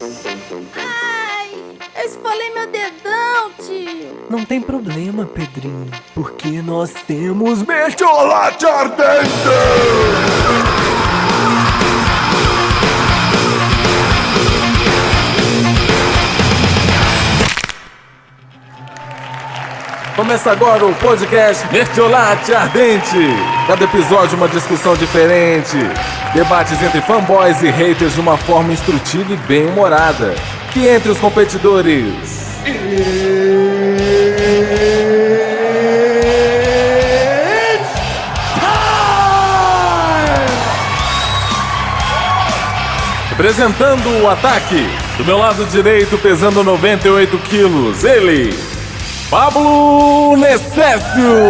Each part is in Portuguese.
Ai, eu esfolei meu dedão, tio. Não tem problema, Pedrinho, porque nós temos Mertiolate Ardente! Começa agora o podcast Mertiolate Ardente. Cada episódio uma discussão diferente. Debates entre fanboys e haters de uma forma instrutiva e bem-humorada. Que entre os competidores. Representando o ataque, do meu lado direito, pesando 98 quilos, ele, Pablo Necessio.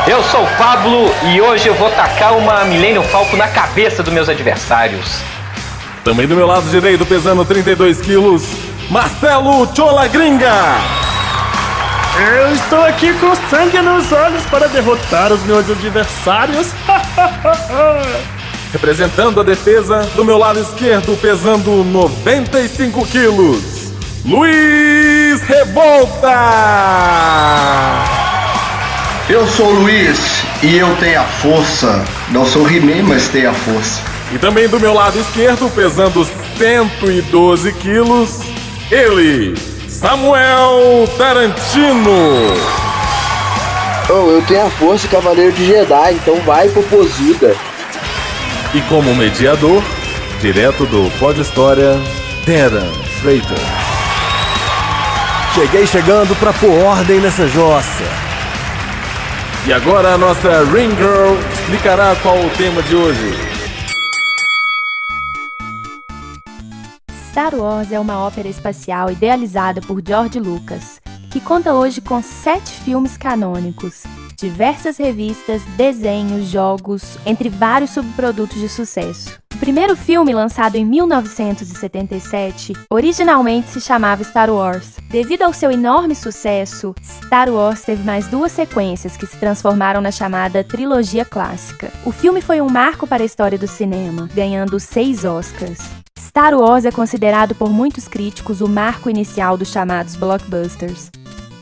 Eu sou o Pablo e hoje eu vou tacar uma Millennium Falcon na cabeça dos meus adversários. Também do meu lado direito, pesando 32 quilos, Marcelo Chola Gringa. Eu estou aqui com sangue nos olhos para derrotar os meus adversários. Representando a defesa, do meu lado esquerdo, pesando 95 quilos, Luiz Revolta. Eu sou o Luiz e eu tenho a força. Não sou He-Man, mas tenho a força. E também do meu lado esquerdo, pesando 112 quilos, ele, Samuel Tarantino. Oh, eu tenho a força Cavaleiro de Jedi, então vai, Poposida. E como mediador, direto do Pod História, Darren Freitas. Cheguei chegando pra pôr ordem nessa jossa. E agora a nossa Ring Girl explicará qual o tema de hoje. Star Wars é uma ópera espacial idealizada por George Lucas, que conta hoje com 7 filmes canônicos, diversas revistas, desenhos, jogos, entre vários subprodutos de sucesso. O primeiro filme, lançado em 1977, originalmente se chamava Star Wars. Devido ao seu enorme sucesso, Star Wars teve mais 2 sequências que se transformaram na chamada trilogia clássica. O filme foi um marco para a história do cinema, ganhando 6 Oscars. Star Wars é considerado por muitos críticos o marco inicial dos chamados blockbusters.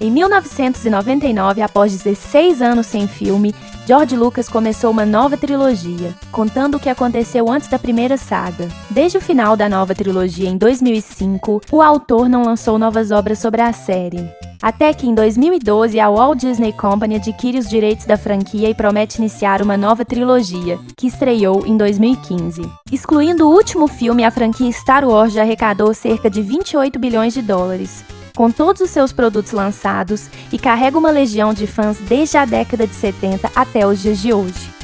Em 1999, após 16 anos sem filme, George Lucas começou uma nova trilogia, contando o que aconteceu antes da primeira saga. Desde o final da nova trilogia, em 2005, o autor não lançou novas obras sobre a série. Até que, em 2012, a Walt Disney Company adquire os direitos da franquia e promete iniciar uma nova trilogia, que estreou em 2015. Excluindo o último filme, a franquia Star Wars já arrecadou cerca de 28 bilhões de dólares. Com todos os seus produtos lançados e carrega uma legião de fãs desde a década de 70 até os dias de hoje.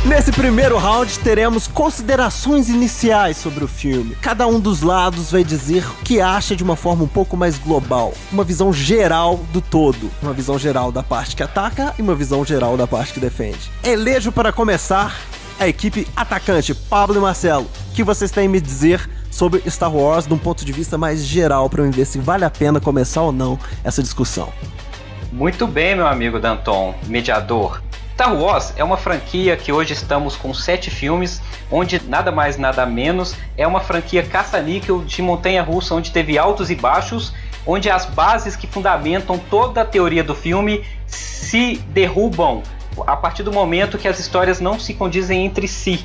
Nesse primeiro round, teremos considerações iniciais sobre o filme. Cada um dos lados vai dizer o que acha de uma forma um pouco mais global. Uma visão geral do todo. Uma visão geral da parte que ataca e uma visão geral da parte que defende. Elejo para começar a equipe atacante, Pablo e Marcelo. O que vocês têm a me dizer sobre Star Wars de um ponto de vista mais geral, para eu ver se vale a pena começar ou não essa discussão? Muito bem, meu amigo Danton, mediador. Star Wars é uma franquia que hoje estamos com 7 filmes, onde nada mais nada menos é uma franquia caça-níquel de montanha-russa, onde teve altos e baixos, onde as bases que fundamentam toda a teoria do filme se derrubam a partir do momento que as histórias não se condizem entre si,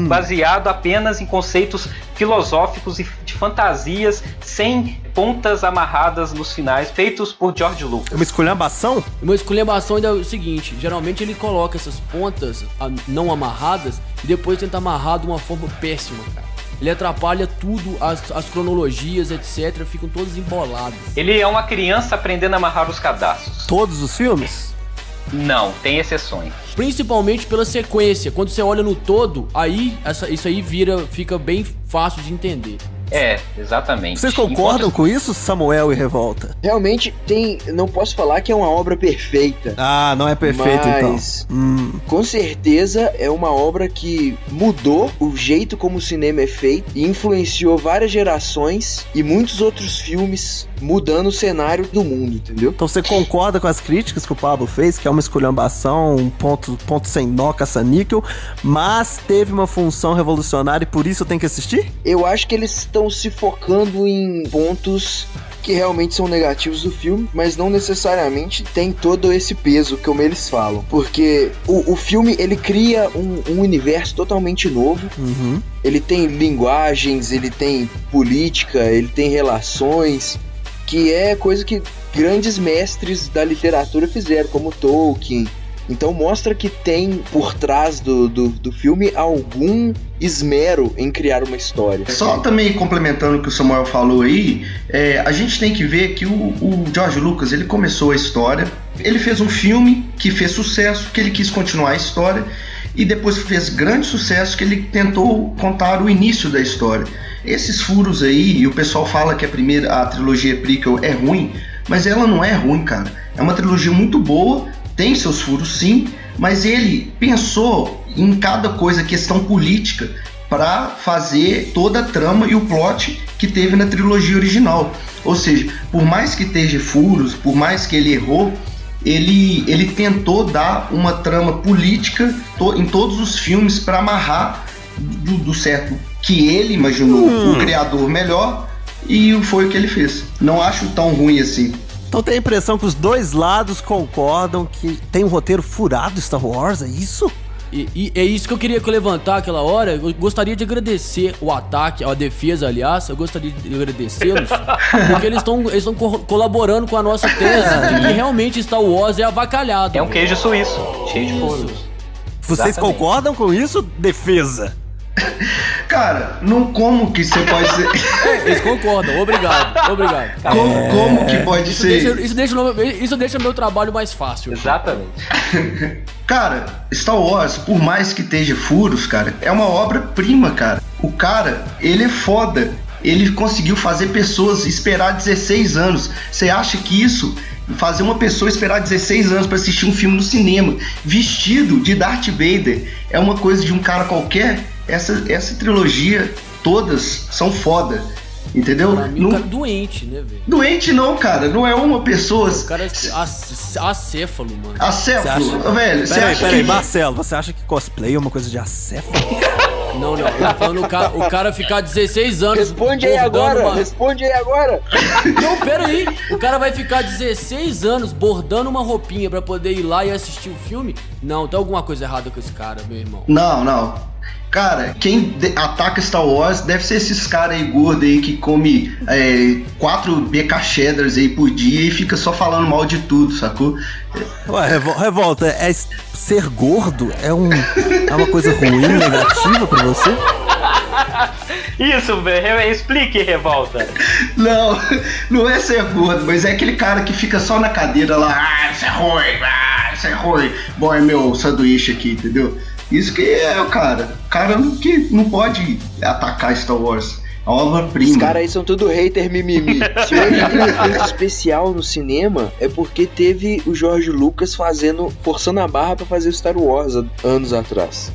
baseado apenas em conceitos filosóficos e de fantasias sem pontas amarradas nos finais, feitos por George Lucas. Uma esculhambação? Uma esculhambação é o seguinte: geralmente ele coloca essas pontas não amarradas e depois tenta amarrar de uma forma péssima, cara. Ele atrapalha tudo, as cronologias, etc, ficam todos embolados. Ele é uma criança aprendendo a amarrar os cadastros. Todos os filmes? Não, tem exceções. Principalmente pela sequência. Quando você olha no todo, aí isso aí fica bem fácil de entender. Exatamente. Vocês concordam com isso, Samuel e Revolta? Realmente não posso falar que é uma obra perfeita. Ah, não é perfeito mas, então. Com certeza é uma obra que mudou o jeito como o cinema é feito e influenciou várias gerações e muitos outros filmes, mudando o cenário do mundo, entendeu? Então você concorda com as críticas que o Pablo fez, que é uma esculhambação, um ponto sem nó, caça-níquel, mas teve uma função revolucionária e por isso tem que assistir? Eu acho que eles estão se focando em pontos que realmente são negativos do filme, mas não necessariamente tem todo esse peso, como eles falam. Porque o filme, ele cria um universo totalmente novo. Uhum. Ele tem linguagens, ele tem política, ele tem relações, que é coisa que grandes mestres da literatura fizeram, como Tolkien. Então mostra que tem por trás do filme algum esmero em criar uma história. Só também complementando o que o Samuel falou aí, a gente tem que ver que o George Lucas, ele começou a história, ele fez um filme que fez sucesso, que ele quis continuar a história, e depois fez grande sucesso que ele tentou contar o início da história. Esses furos aí, e o pessoal fala que a trilogia prequel é ruim, mas ela não é ruim, cara. É uma trilogia muito boa, tem seus furos sim, mas ele pensou em cada coisa, questão política, para fazer toda a trama e o plot que teve na trilogia original. Ou seja, por mais que esteja furos, por mais que ele errou, ele tentou dar uma trama política em todos os filmes para amarrar do certo que ele imaginou um criador melhor, e foi o que ele fez. Não acho tão ruim assim. Então tem a impressão que os dois lados concordam que tem um roteiro furado Star Wars, é isso? E é isso que eu queria levantar aquela hora. Eu gostaria de agradecer o ataque, a defesa, aliás. Eu gostaria de agradecê-los, porque eles estão colaborando com a nossa tese de que realmente Star Wars é avacalhado. É um queijo suíço, cheio de furos. Vocês concordam com isso, defesa? Cara, não, como que você pode ser... Eles concordam, obrigado. Como que pode ser... Isso deixa meu trabalho mais fácil. Exatamente. Cara, Star Wars, por mais que esteja furos, cara, é uma obra-prima, cara. O cara, ele é foda. Ele conseguiu fazer pessoas esperar 16 anos. Você acha que isso... fazer uma pessoa esperar 16 anos pra assistir um filme no cinema, vestido de Darth Vader, é uma coisa de um cara qualquer? Essa trilogia, todas são foda, entendeu? Pra mim, o cara é doente, né, velho? Doente não, cara, não é uma pessoa... O cara é acéfalo, mano. Acéfalo, velho, você acha Peraí, que... Marcelo, você acha que cosplay é uma coisa de acéfalo? Não, eu tô falando o cara ficar 16 anos... Responde aí agora! Não, pera aí. O cara vai ficar 16 anos bordando uma roupinha pra poder ir lá e assistir o filme? Não, tem alguma coisa errada com esse cara, meu irmão. Não. Cara, quem ataca Star Wars deve ser esses caras aí gordos aí que come 4 BK Cheddars aí por dia e fica só falando mal de tudo, sacou? Ué, Revolta, ser gordo é uma coisa ruim, negativa pra você? Isso, velho, explique, Revolta. Não é ser gordo, mas é aquele cara que fica só na cadeira lá, isso é ruim, bom, é meu sanduíche aqui, entendeu? Isso que é o cara que não pode atacar Star Wars. A obra-prima. Os caras aí são tudo hater mimimi. Se hoje tem um efeito especial no cinema, é porque teve o George Lucas forçando a barra pra fazer o Star Wars anos atrás.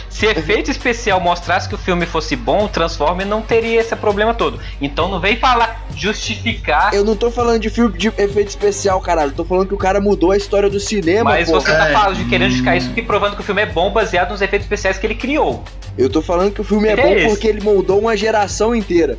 Se efeito especial mostrasse que o filme fosse bom, o Transformers não teria esse problema todo. Então não vem falar, justificar... Eu não tô falando de filme de efeito especial, caralho. Eu tô falando que o cara mudou a história do cinema, Mas pô. você tá falando de querendo justificar isso, provando que o filme é bom baseado nos efeitos especiais que ele criou. Eu tô falando que o filme é bom porque ele moldou uma geração inteira.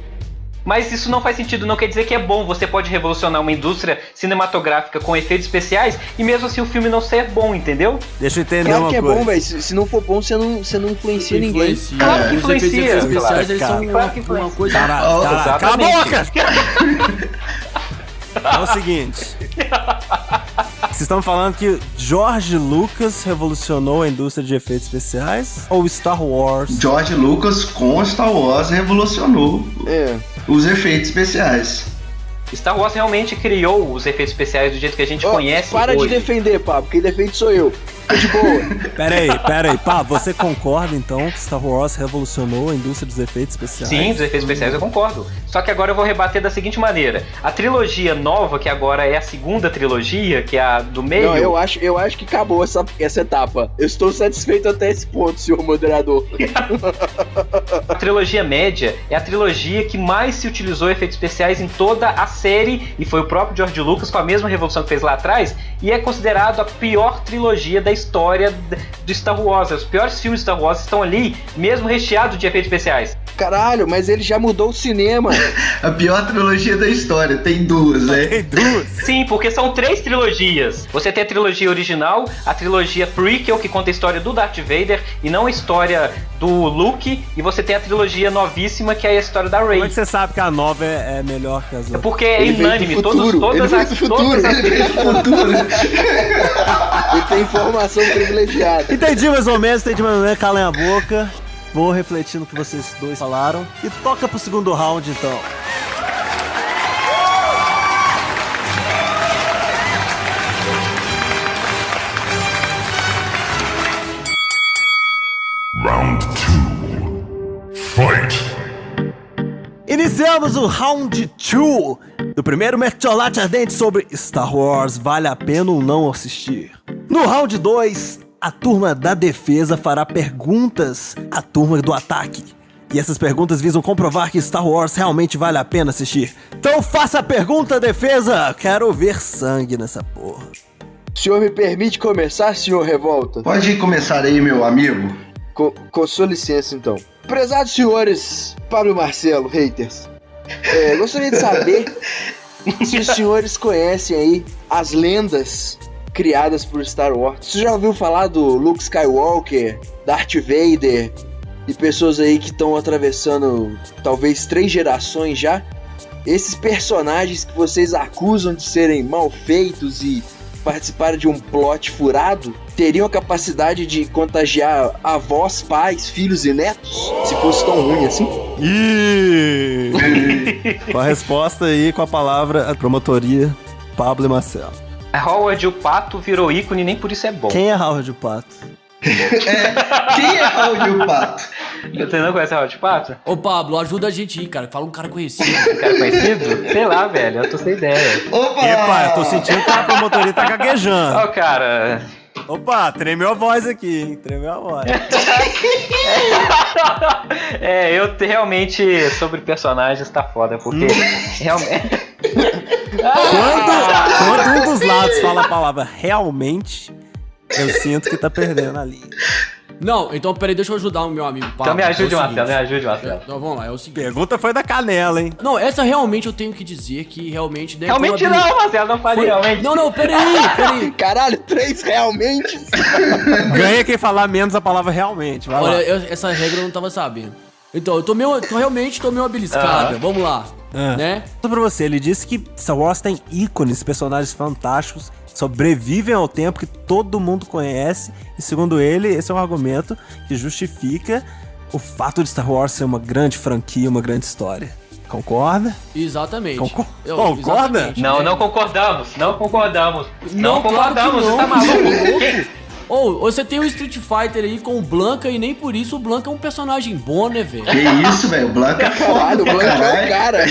Mas isso não faz sentido, não quer dizer que é bom. Você pode revolucionar uma indústria cinematográfica com efeitos especiais e mesmo assim o filme não ser bom, entendeu? Deixa eu entender claro uma que é coisa. bom, velho. Se não for bom, você não influencia ninguém. Claro que Os efeitos influencia. especiais, eles são uma coisa... Cala a boca! É o seguinte... Vocês estão falando que George Lucas revolucionou a indústria de efeitos especiais ou Star Wars? George Lucas com Star Wars revolucionou os efeitos especiais. Star Wars realmente criou os efeitos especiais do jeito que a gente conhece Para hoje. de defender, Pablo. Quem defende sou eu. Tô de boa. Pera aí, pá, você concorda então que Star Wars revolucionou a indústria dos efeitos especiais? Sim, dos efeitos especiais eu concordo. Só que agora eu vou rebater da seguinte maneira. A trilogia nova, que agora é a segunda trilogia, que é a do meio... Não, eu acho que acabou essa etapa. Eu estou satisfeito até esse ponto, senhor moderador. A trilogia média é a trilogia que mais se utilizou efeitos especiais em toda a série, e foi o próprio George Lucas com a mesma revolução que fez lá atrás, e é considerado a pior trilogia da história do Star Wars. Os piores filmes de Star Wars estão ali, mesmo recheados de efeitos especiais. Caralho, mas ele já mudou o cinema. A pior trilogia da história, tem duas, né? Tem duas? Sim, porque são 3 trilogias. Você tem a trilogia original, a trilogia prequel, que conta a história do Darth Vader e não a história do Luke, e você tem a trilogia novíssima, que é a história da Rey. Como é que você sabe que a nova é melhor que as É outras? porque é Ele veio do unânime, futuro, todas ele as... veio do futuro, Ele veio do futuro. Ele tem informação privilegiada. Entendi mais ou menos, calem a boca. Vou refletir no que vocês dois falaram. E toca pro segundo round, então. Round 2. Fight! Iniciamos o Round 2 do primeiro Mertiolate Ardente sobre Star Wars, vale a pena ou não assistir. No Round 2, a turma da defesa fará perguntas à turma do ataque. E essas perguntas visam comprovar que Star Wars realmente vale a pena assistir. Então faça a pergunta, defesa! Quero ver sangue nessa porra. O senhor me permite começar, senhor Revolta? Pode começar aí, meu amigo. Com sua licença, então. Prezados senhores Pablo e Marcelo, haters, gostaria de saber se os senhores conhecem aí as lendas criadas por Star Wars. Você já ouviu falar do Luke Skywalker, Darth Vader e pessoas aí que estão atravessando talvez 3 gerações já? Esses personagens que vocês acusam de serem mal feitos e participarem de um plot furado teriam a capacidade de contagiar avós, pais, filhos e netos? Se fosse tão ruim assim? Com a resposta aí, com a palavra, a promotoria, Pablo e Marcelo. Howard o Pato virou ícone, nem por isso é bom. Quem é Howard o Pato? Quem é Howard o Pato? Você não conhece Howard o Pato? Ô, Pablo, ajuda a gente aí, cara. Fala um cara conhecido. Um cara conhecido? Sei lá, velho, eu tô sem ideia. Opa! Epa, eu tô sentindo que a promotoria tá gaguejando. Ó, cara... Opa, tremeu a voz aqui, hein? Tremeu a voz. Eu realmente, sobre personagens, tá foda, porque realmente... Quando um dos lados fala a palavra realmente, eu sinto que tá perdendo a linha. Não, então peraí, deixa eu ajudar o meu amigo Pablo. Então me ajude, É o Marcelo, seguinte. me ajude, Marcelo. Então vamos lá, é o seguinte. Pergunta foi da canela, hein? Não, essa realmente eu tenho que dizer que realmente... né, Realmente foi uma não, Marcelo, não falei realmente. Não, peraí. Caralho, 3 realmente? Ganha quem falar menos a palavra realmente, vai lá. Olha, essa regra eu não tava sabendo. Então, eu realmente tô meio beliscada. Vamos lá, né? Pra você, ele disse que Star Wars tem ícones, personagens fantásticos, sobrevivem ao tempo que todo mundo conhece, e segundo ele, esse é um argumento que justifica o fato de Star Wars ser uma grande franquia, uma grande história. Concorda? Exatamente. Concorda? Exatamente, Não, né? não concordamos. Não concordamos, Não, claro que você não. tá maluco? Ou você tem o Street Fighter aí com o Blanca e nem por isso o Blanca é um personagem bom, né, velho? Que isso, velho? O Blanca é Caralho, foda, o Blanca é o caralho. cara.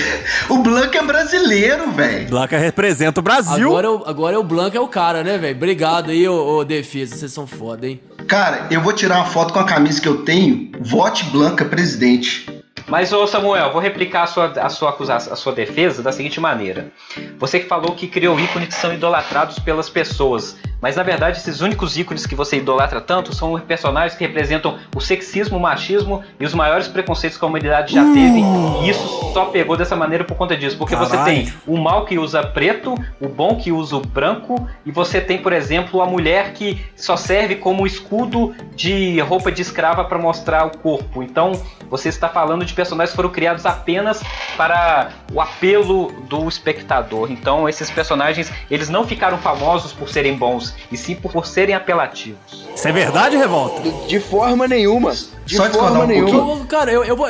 O Blanca é brasileiro, velho. Blanca representa o Brasil. Agora o Blanca é o cara, né, velho? Obrigado aí, ô defesa, vocês são foda, hein? Cara, eu vou tirar uma foto com a camisa que eu tenho. Vote Blanca presidente. Mas, ô Samuel, vou replicar a sua defesa da seguinte maneira. Você que falou que criou ícones que são idolatrados pelas pessoas, mas na verdade esses únicos ícones que você idolatra tanto são personagens que representam o sexismo, o machismo e os maiores preconceitos que a humanidade já teve, e isso só pegou dessa maneira por conta disso, porque você tem o mal que usa preto, o bom que usa o branco, e você tem, por exemplo, a mulher que só serve como escudo de roupa de escrava para mostrar o corpo. Então, você está falando de personagens que foram criados apenas para o apelo do espectador. Então, esses personagens, eles não ficaram famosos por serem bons, e sim por serem apelativos. Isso é verdade, Revolta? De forma nenhuma. De Só discordar forma um nenhuma. pouquinho. Cara, eu vou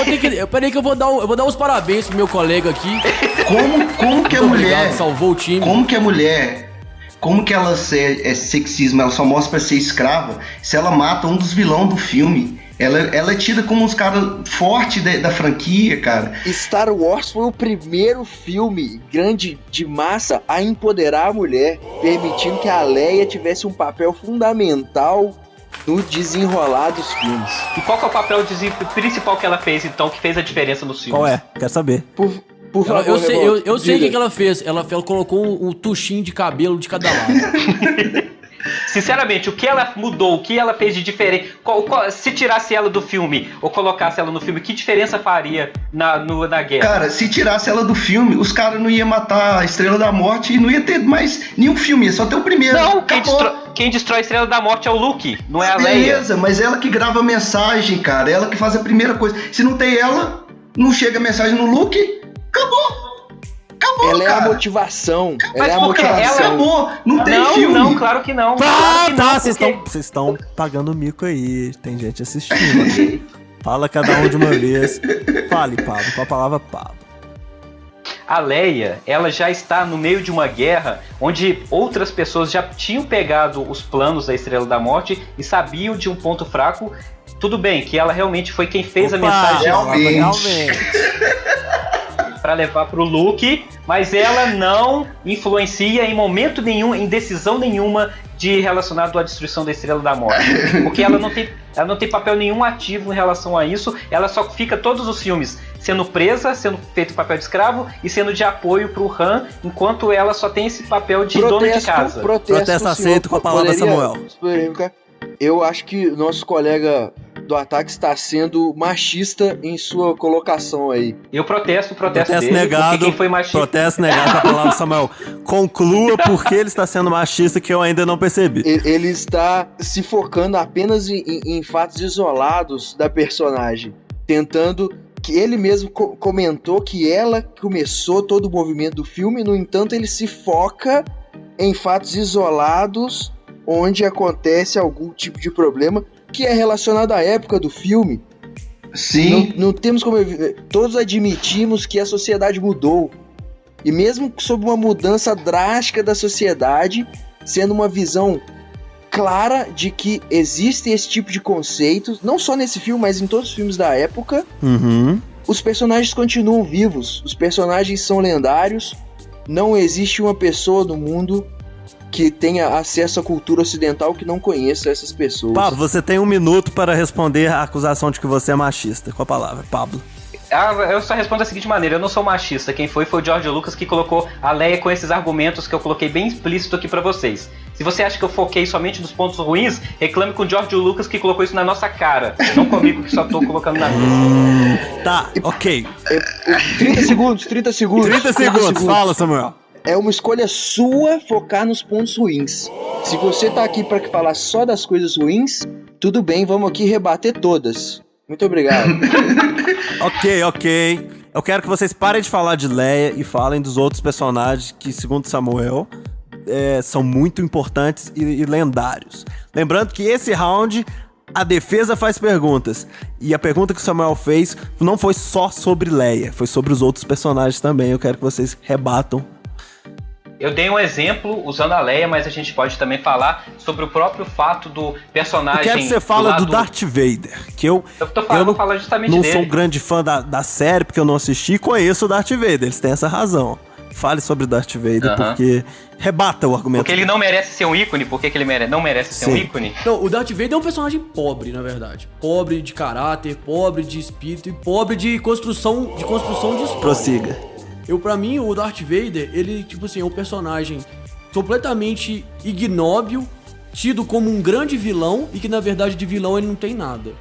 ter que... Peraí que eu vou dar uns parabéns pro meu colega aqui. Como que a Muito mulher... obrigado, salvou o time. Como que a mulher como que ela é sexismo, ela só mostra pra ser escrava se ela mata um dos vilões do filme. Ela é tida como uns caras fortes da franquia, cara. Star Wars foi o primeiro filme grande de massa a empoderar a mulher, permitindo que a Leia tivesse um papel fundamental no desenrolar dos filmes. E qual que é o papel principal que ela fez, então, que fez a diferença nos filmes? Qual é? Quero saber. Por favor, eu sei o que ela fez. Ela colocou um tuchinho de cabelo de cada lado. Sinceramente, o que ela mudou, o que ela fez de diferente, se tirasse ela do filme ou colocasse ela no filme, que diferença faria na guerra? Cara, se tirasse ela do filme, os caras não iam matar a Estrela da Morte e não ia ter mais nenhum filme, ia só ter o primeiro. Não, quem destrói a Estrela da Morte é o Luke, não é a Leia. Beleza, mas ela que grava a mensagem, cara, ela que faz a primeira coisa. Se não tem ela, não chega a mensagem no Luke, acabou. Ela cara. É a motivação. Mas ela é a porque motivação. ela acabou. Não tem filme. Não, claro que não. Vocês estão pagando mico aí. Tem gente assistindo. Fala cada um de uma vez. Fale, Pablo, com a palavra Pablo. A Leia, ela já está no meio de uma guerra onde outras pessoas já tinham pegado os planos da Estrela da Morte e sabiam de um ponto fraco. Tudo bem, que ela realmente foi quem fez a mensagem. Realmente. Para levar pro Luke, mas ela não influencia em momento nenhum, em decisão nenhuma relacionado à destruição da Estrela da Morte, porque ela não tem papel nenhum ativo em relação a isso. Ela só fica todos os filmes sendo presa, sendo feito papel de escravo e sendo de apoio pro Han, enquanto ela só tem esse papel de dona de casa. Protesto aceito com a palavra Samuel. Eu acho que o nosso colega do ataque está sendo machista em sua colocação aí. Eu protesto dele, negado, quem foi machista... Protesto negado com a palavra Samuel. Conclua por que ele está sendo machista, que eu ainda não percebi. Ele está se focando apenas em fatos isolados da personagem, tentando... que ele mesmo comentou que ela começou todo o movimento do filme, no entanto ele se foca em fatos isolados onde acontece algum tipo de problema que é relacionado à época do filme. Sim. Não temos como... Todos admitimos que a sociedade mudou. E mesmo sob uma mudança drástica da sociedade, sendo uma visão clara de que existe esse tipo de conceitos, não só nesse filme, mas em todos os filmes da época, os personagens continuam vivos, os personagens são lendários, não existe uma pessoa no mundo que tenha acesso à cultura ocidental que não conheça essas pessoas. Pablo, você tem 1 minuto para responder a acusação de que você é machista. Com a palavra, Pablo. Eu só respondo da seguinte maneira: eu não sou machista. Quem foi o George Lucas, que colocou a Leia com esses argumentos que eu coloquei bem explícito aqui pra vocês. Se você acha que eu foquei somente nos pontos ruins, reclame com o George Lucas, que colocou isso na nossa cara, não comigo, que só tô colocando na mesa. Tá, ok. 30 segundos. 30 segundos, fala, Samuel. É uma escolha sua focar nos pontos ruins. Se você tá aqui pra falar só das coisas ruins, tudo bem, vamos aqui rebater todas. Muito obrigado. Ok. Eu quero que vocês parem de falar de Leia e falem dos outros personagens que, segundo Samuel, são muito importantes e lendários. Lembrando que esse round, a defesa faz perguntas. E a pergunta que o Samuel fez não foi só sobre Leia, foi sobre os outros personagens também. Eu quero que vocês rebatam. Eu dei um exemplo usando a Leia, mas a gente pode também falar sobre o próprio fato do personagem... Eu quero que você fale do Darth Vader, que eu vou falar justamente não dele. sou um grande fã da série, porque eu não assisti e conheço o Darth Vader, eles têm essa razão. Fale sobre Darth Vader, porque rebata o argumento. Porque ele não merece ser um ícone, por que ele não merece ser um ícone? Não, o Darth Vader é um personagem pobre, na verdade. Pobre de caráter, pobre de espírito e pobre de construção de história. Prossiga. Pra mim, o Darth Vader, ele, tipo assim, é um personagem completamente ignóbil, tido como um grande vilão, e que, na verdade, de vilão ele não tem nada.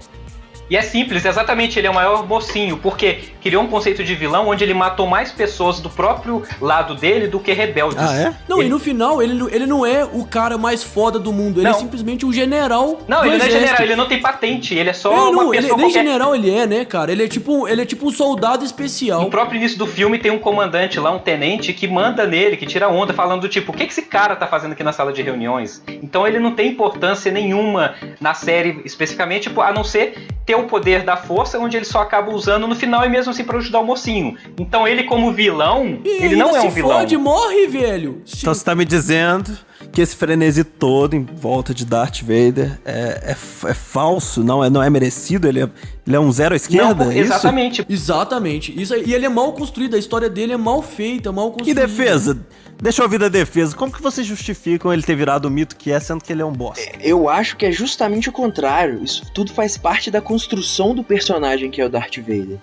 E é simples, exatamente, ele é o maior mocinho, porque criou um conceito de vilão onde ele matou mais pessoas do próprio lado dele do que rebeldes. Ah, é? Não, e no final, ele não é o cara mais foda do mundo, ele é simplesmente um general. Não, ele não é general, ele não tem patente, ele é só uma pessoa nem general ele é, né, cara? Ele é tipo um soldado especial. No próprio início do filme tem um comandante lá, um tenente, que manda nele, que tira onda, falando do tipo, o que esse cara tá fazendo aqui na sala de reuniões? Então ele não tem importância nenhuma na série, especificamente, a não ser ter o poder da força, onde ele só acaba usando no final e mesmo assim pra ajudar o mocinho. Então ele como vilão, ele não é um vilão. Pode morre, velho. Então você tá me dizendo que esse frenesi todo em volta de Darth Vader é falso, não é merecido, ele é um zero à esquerda, Não, é isso? Exatamente. Isso aí. E ele é mal construído, a história dele é mal feita, mal E construída. defesa? Deixa eu ouvir da defesa. Como que vocês justificam ele ter virado o mito que é, sendo que ele é um bosta? Eu acho que é justamente o contrário. Isso tudo faz parte da construção do personagem que é o Darth Vader.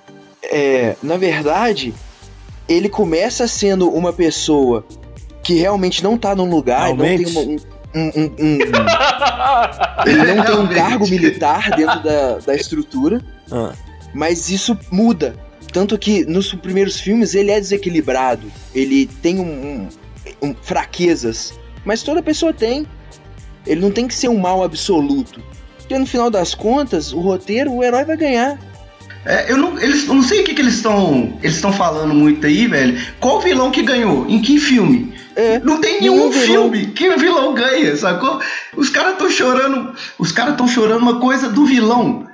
Na verdade, ele começa sendo uma pessoa que realmente não tá num lugar, Realmente? não tem ele não tem um cargo militar dentro da estrutura, mas isso muda. Tanto que nos primeiros filmes ele é desequilibrado, ele tem fraquezas, mas toda pessoa tem. Ele não tem que ser um mal absoluto, porque no final das contas, o roteiro, o herói vai ganhar. Eu não sei o que eles estão falando muito aí, velho. Qual vilão que ganhou? Em que filme? Não tem nenhum filme que o vilão ganha, sacou? Os caras estão chorando uma coisa do vilão.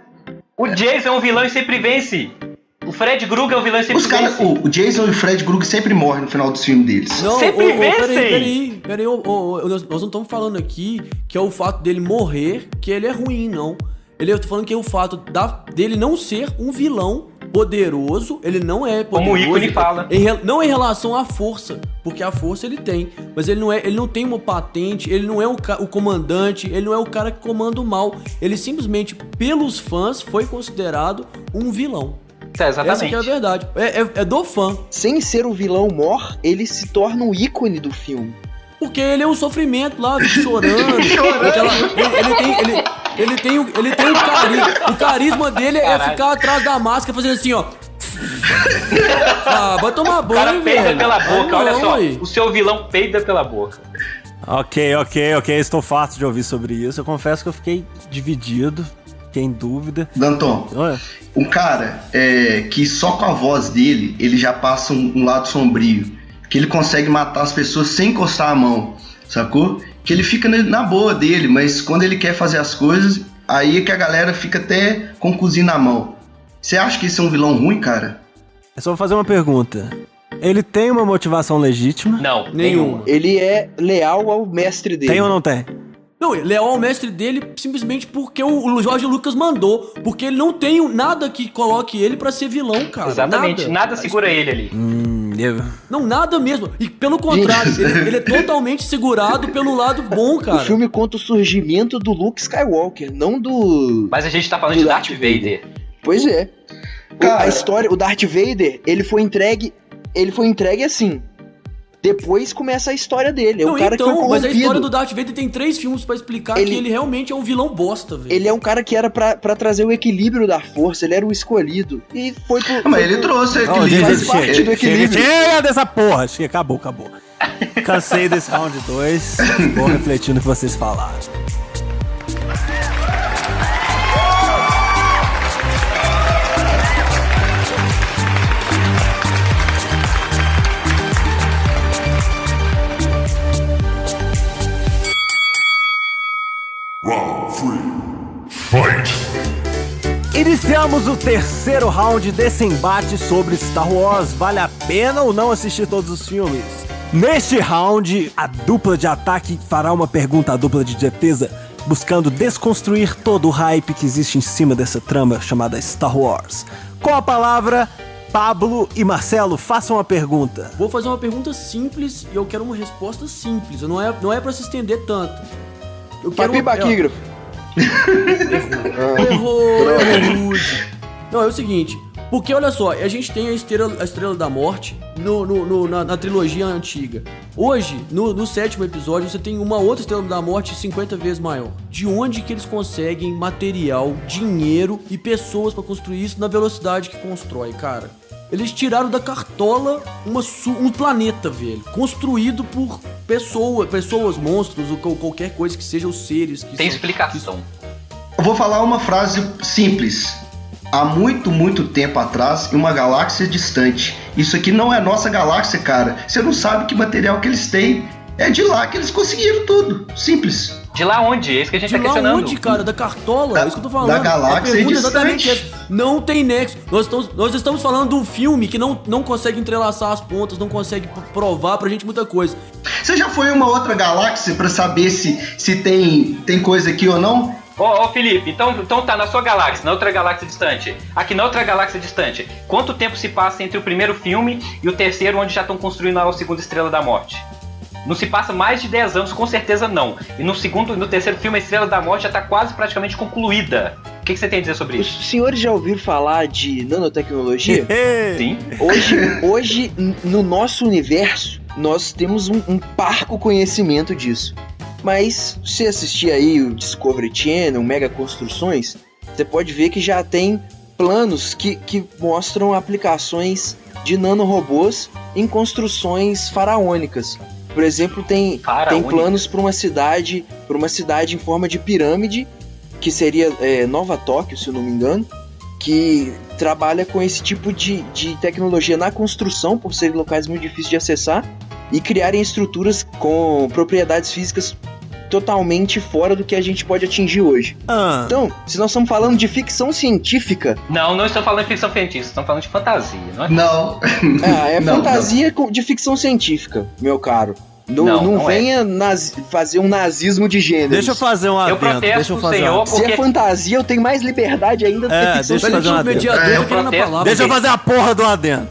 O Jason é um vilão e sempre vence. O Fred Krueger é um vilão e sempre vence. O Jason e o Fred Krueger sempre morrem no final dos filmes deles. Não, sempre vencem. Peraí, nós não estamos falando aqui que é o fato dele morrer que ele é ruim, não. Eu tô falando que é o fato dele não ser um vilão poderoso, ele não é poderoso. Como o ícone fala. Não em relação à força, porque a força ele tem, mas ele não tem uma patente, ele não é o comandante, ele não é o cara que comanda o mal. Ele simplesmente, pelos fãs, foi considerado um vilão. Exatamente. Essa que é a verdade. É do fã. Sem ser o vilão mor, ele se torna o ícone do filme. Porque ele é um sofrimento lá, chorando. Ele tem o carisma dele é ficar atrás da máscara fazendo assim, ó. Vai tomar banho, velho. O cara peida pela boca, olha só. Aí. O seu vilão peida pela boca. Ok, estou farto de ouvir sobre isso. Eu confesso que eu fiquei dividido, fiquei em dúvida. Danton, um cara que só com a voz dele, ele já passa um lado sombrio. Que ele consegue matar as pessoas sem encostar a mão, sacou? Que ele fica na boa dele, mas quando ele quer fazer as coisas, aí é que a galera fica até com o cozinho na mão. Você acha que esse é um vilão ruim, cara? Eu só vou fazer uma pergunta. Ele tem uma motivação legítima? Não, nenhuma. Ele é leal ao mestre dele. Tem ou não tem? Não, leal ao mestre dele simplesmente porque o Jorge Lucas mandou. Porque ele não tem nada que coloque ele pra ser vilão, cara. Exatamente, nada segura ele ali. Não, nada mesmo. E pelo contrário, ele é totalmente segurado pelo lado bom, cara. O filme conta o surgimento do Luke Skywalker, não do... Mas a gente tá falando de Darth Vader. Pois é. Cara, a história, o Darth Vader, ele foi entregue assim. Depois começa a história dele. É um cara que foi corrompido. Mas a história do Darth Vader tem 3 filmes pra explicar que ele realmente é um vilão bosta, velho. Ele é um cara que era pra trazer o equilíbrio da força, ele era o escolhido. E foi pro... Mas ele trouxe o equilíbrio. Faz parte do equilíbrio. Chega dessa porra! Acabou. Cansei desse round 2. Vou refletir no que vocês falaram. Round 3. Fight! Iniciamos o terceiro round desse embate sobre Star Wars. Vale a pena ou não assistir todos os filmes? Neste round, a dupla de ataque fará uma pergunta à dupla de defesa, buscando desconstruir todo o hype que existe em cima dessa trama chamada Star Wars. Com a palavra, Pablo e Marcelo, façam a pergunta. Vou fazer uma pergunta simples e eu quero uma resposta simples. Não é pra se estender tanto. Eu quero Paquígrafo. Errou. Não, é o seguinte. Porque olha só, a gente tem a Estrela da Morte na trilogia antiga. Hoje, no 7º episódio, você tem uma outra Estrela da Morte 50 vezes maior. De onde que eles conseguem material, dinheiro e pessoas pra construir isso na velocidade que constrói, cara? Eles tiraram da cartola um planeta, velho. Construído por pessoas, monstros, ou qualquer coisa que seja, os seres que tem explicação. Eu vou falar uma frase simples. Há muito, muito tempo atrás, em uma galáxia distante. Isso aqui não é nossa galáxia, cara. Você não sabe que material que eles têm. É de lá que eles conseguiram tudo. Simples. De lá onde? É isso que a gente tá questionando. De lá onde, cara? Da cartola? É isso que eu tô falando. Da galáxia a pergunta distante. Exatamente essa. Não tem nexo. Nós estamos falando de um filme que não consegue entrelaçar as pontas, não consegue provar pra gente muita coisa. Você já foi em uma outra galáxia pra saber se tem coisa aqui ou não? Ô, Felipe, então tá na sua galáxia, na outra galáxia distante. Aqui na outra galáxia distante, quanto tempo se passa entre o primeiro filme e o terceiro, onde já estão construindo a segunda Estrela da Morte? Não se passa mais de 10 anos, com certeza não. E no terceiro filme, a Estrela da Morte já tá quase praticamente concluída. O que você tem a dizer sobre isso? Os senhores já ouviram falar de nanotecnologia? Sim. Hoje, no nosso universo, nós temos um parco conhecimento disso. Mas, se assistir aí o Discovery Channel, Mega Construções, você pode ver que já tem planos que mostram aplicações de nanorobôs em construções faraônicas. Por exemplo, tem planos para uma cidade em forma de pirâmide, que seria Nova Tóquio, se eu não me engano, que trabalha com esse tipo de tecnologia na construção, por serem locais muito difíceis de acessar, e criarem estruturas com propriedades físicas totalmente fora do que a gente pode atingir hoje. Então, se nós estamos falando de ficção científica... Não estamos falando de ficção científica, estamos falando de fantasia, não é? Não. Fantasia de ficção científica, meu caro. Não venha fazer um nazismo de gênero. Deixa eu fazer um adendo. Eu protesto o senhor porque... Se é fantasia, eu tenho mais liberdade ainda do que ficção científica. Deixa eu fazer a porra do adendo.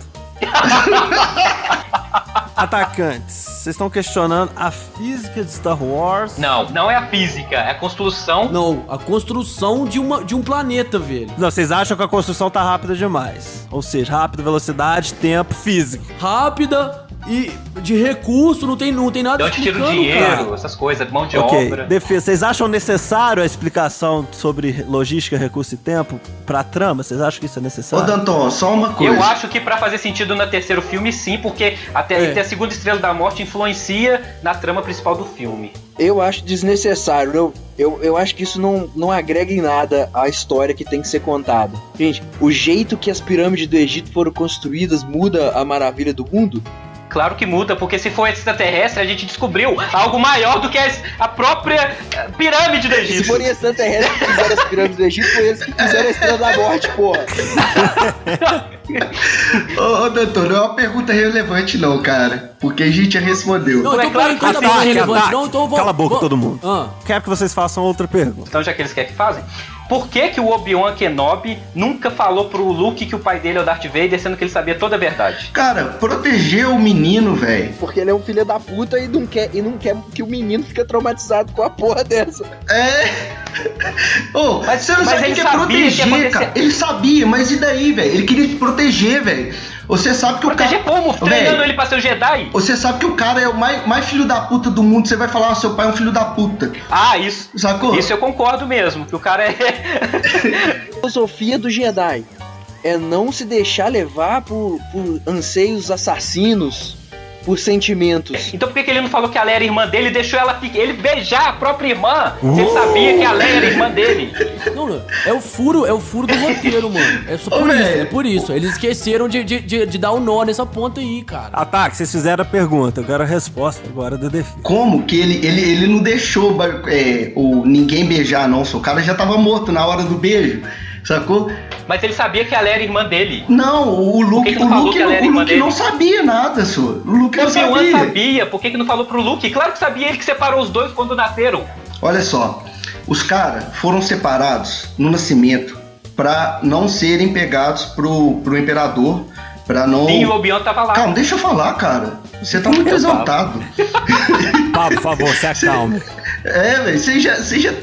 Atacantes, vocês estão questionando a física de Star Wars? Não é a física, é a construção. Não, a construção de um planeta, velho. Não, vocês acham que a construção tá rápida demais. Ou seja, rápida, velocidade, tempo, física. Rápida e de recurso, não tem nada de onde tira o dinheiro, cara. Essas coisas, mão de obra. Defesa, vocês acham necessário a explicação sobre logística, recurso e tempo pra trama? Vocês acham que isso é necessário? Ô, Danton, só uma coisa. Eu acho que pra fazer sentido no terceiro filme, sim, porque até a segunda Estrela da Morte influencia na trama principal do filme. Eu acho desnecessário. Eu acho que isso não agrega em nada à história que tem que ser contada. Gente, o jeito que as pirâmides do Egito foram construídas muda a maravilha do mundo? Claro que muda, porque se for extraterrestre, a gente descobriu algo maior do que a própria pirâmide do Egito. Se forem extraterrestres que fizeram as pirâmides do Egito, foi eles que fizeram a Estrela da Morte, porra. Ô, doutor, não é uma pergunta relevante não, cara. Porque a gente já respondeu. Não, então claro que tá bem relevante. Não, então Cala a boca todo mundo. Quero que vocês façam outra pergunta. Então, já que eles querem que façam, por que o Obi-Wan Kenobi nunca falou pro Luke que o pai dele é o Darth Vader, sendo que ele sabia toda a verdade? Cara, proteger o menino, velho. Porque ele é um filho da puta e não quer que o menino fique traumatizado com a porra dessa. Mas você não sabe o que é proteger, cara. Ele sabia, mas e daí, velho? Ele queria te proteger, velho. Você sabe que proteger como? Treinando ele pra ser o Jedi? Você sabe que o cara é o mais filho da puta do mundo. Você vai falar, seu pai é um filho da puta. Isso. Sacou? Isso eu concordo mesmo, que o cara é... A filosofia do Jedi é não se deixar levar por anseios assassinos, por sentimentos. Então por que ele não falou que a Leia era irmã dele e deixou ele beijar a própria irmã? Se ele sabia que a Leia era irmã dele. Não, é o furo do roteiro, mano. É por isso. Eles esqueceram de dar o nó nessa ponta aí, cara. Ataque, vocês fizeram a pergunta, eu quero a resposta agora da defesa. Como que ele não deixou ninguém beijar, não? O cara já tava morto na hora do beijo, sacou? Mas ele sabia que a Leia era irmã dele. Não, o Luke não sabia nada, senhor. O Luke não sabia. O Obi-Wan sabia, por que não falou pro Luke? Claro que sabia, ele que separou os dois quando nasceram. Olha só, os caras foram separados no nascimento pra não serem pegados pro imperador, pra não... Sim, o Obi-Wan tava lá. Calma, deixa eu falar, cara. Você tá muito exaltado. Por favor, se acalme. Velho,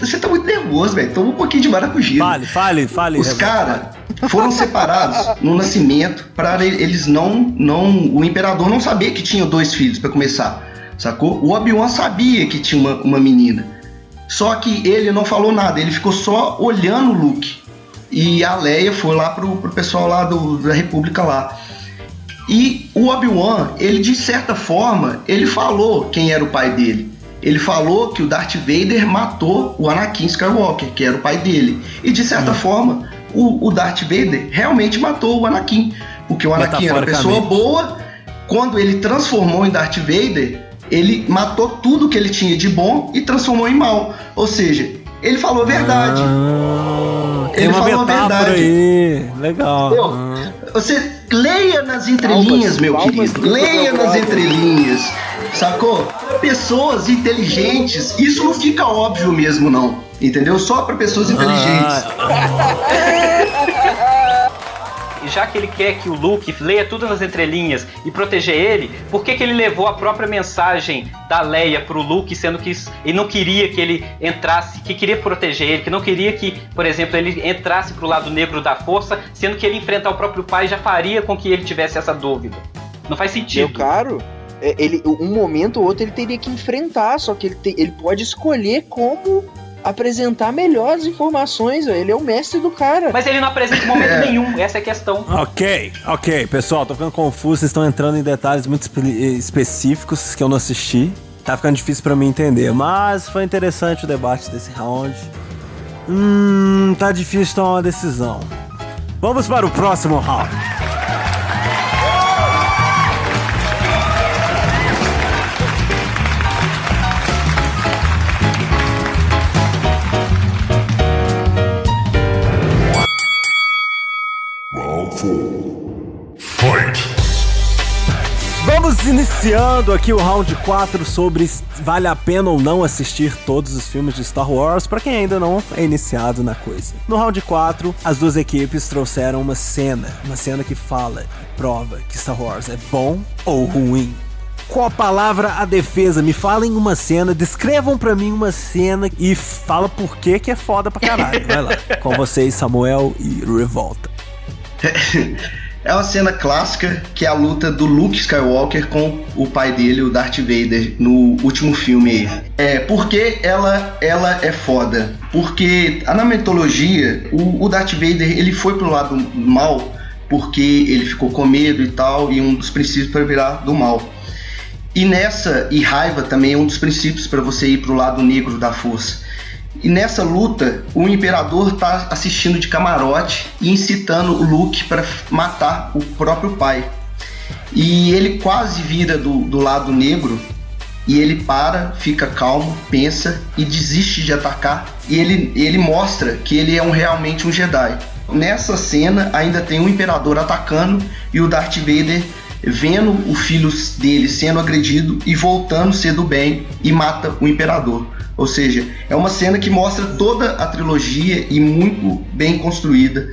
você tá muito nervoso, velho. Toma um pouquinho de maracujá. Fale. Os caras foram separados no nascimento para eles o imperador não sabia que tinha 2 filhos para começar, sacou? O Obi-Wan sabia que tinha uma menina, só que ele não falou nada, ele ficou só olhando o Luke. E a Leia foi lá pro pessoal lá da República lá. E o Obi-Wan, ele de certa forma, ele falou quem era o pai dele. Ele falou que o Darth Vader matou o Anakin Skywalker, que era o pai dele. E de certa forma, o Darth Vader realmente matou o Anakin. Porque o Anakin era uma pessoa boa. Quando ele transformou em Darth Vader, ele matou tudo que ele tinha de bom e transformou em mal. Ou seja, ele falou a verdade. Ele falou a verdade. Aí. Legal. Você leia nas entrelinhas, meu querido. Leia nas entrelinhas. Sacou? Pessoas inteligentes, isso não fica óbvio mesmo, não. Entendeu? Só pra pessoas inteligentes. Já que ele quer que o Luke leia tudo nas entrelinhas e proteger ele, por que ele levou a própria mensagem da Leia pro Luke, sendo que ele não queria que ele entrasse, que queria proteger ele, que não queria que, por exemplo, ele entrasse pro lado negro da força, sendo que ele enfrentar o próprio pai já faria com que ele tivesse essa dúvida. Não faz sentido. Meu caro, um momento ou outro ele teria que enfrentar, só que ele pode escolher como apresentar melhores informações, ele é o mestre do cara. Mas ele não apresenta em momento nenhum, essa é a questão. Ok, pessoal, tô ficando confuso, vocês estão entrando em detalhes muito específicos que eu não assisti. Tá ficando difícil pra mim entender, mas foi interessante o debate desse round. Tá difícil tomar uma decisão. Vamos para o próximo round. Fight! Vamos iniciando aqui o round 4 sobre vale a pena ou não assistir todos os filmes de Star Wars para quem ainda não é iniciado na coisa. No round 4, as duas equipes trouxeram uma cena que fala e prova que Star Wars é bom ou ruim. Qual a palavra a defesa? Me falem uma cena, descrevam pra mim uma cena e fala por que é foda pra caralho. Vai lá, com vocês, Samuel e Revolta. É uma cena clássica, que é a luta do Luke Skywalker com o pai dele, o Darth Vader, no último filme aí. Por que ela é foda? Porque na mitologia, o Darth Vader ele foi pro lado mal porque ele ficou com medo e tal, e um dos princípios para virar do mal. E raiva também é um dos princípios para você ir pro lado negro da força. E nessa luta, o Imperador tá assistindo de camarote e incitando o Luke para matar o próprio pai. E ele quase vira do lado negro e ele para, fica calmo, pensa e desiste de atacar. E ele mostra que ele é realmente um Jedi. Nessa cena ainda tem o Imperador atacando e o Darth Vader vendo o filho dele sendo agredido e voltando a ser do bem e mata o Imperador. Ou seja, é uma cena que mostra toda a trilogia e muito bem construída.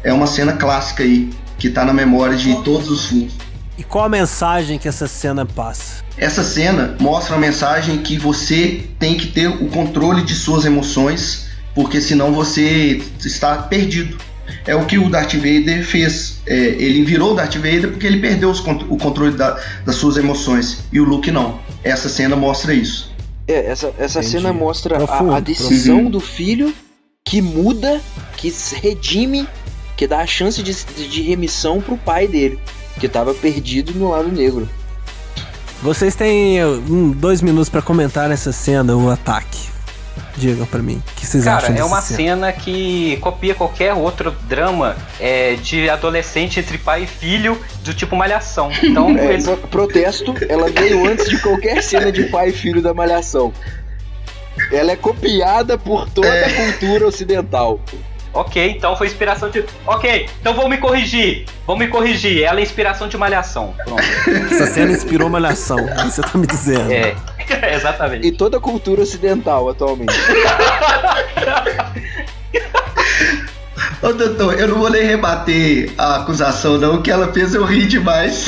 É uma cena clássica aí, que tá na memória de todos os filmes. E qual a mensagem que essa cena passa? Essa cena mostra a mensagem que você tem que ter o controle de suas emoções, porque senão você está perdido. É o que o Darth Vader fez. Ele virou o Darth Vader porque ele perdeu o controle das suas emoções. E o Luke não. Essa cena mostra isso. Essa cena mostra a decisão do filho que muda, que se redime, que dá a chance de remissão pro pai dele, que tava perdido no lado negro. Vocês têm 2 minutos pra comentar nessa cena, o ataque. Digam pra mim, o que vocês acham dessa é uma cena que copia qualquer outro drama de adolescente entre pai e filho, do tipo Malhação. Então, protesto, ela veio antes de qualquer cena de pai e filho da Malhação. Ela é copiada por toda a cultura ocidental. Ok, então foi inspiração de... Ok, então vou me corrigir. Ela é inspiração de Malhação. Pronto. Essa cena inspirou Malhação, é isso que você tá me dizendo. Exatamente. E toda a cultura ocidental atualmente. Ô, doutor, eu não vou nem rebater a acusação, não, que ela fez eu rir demais.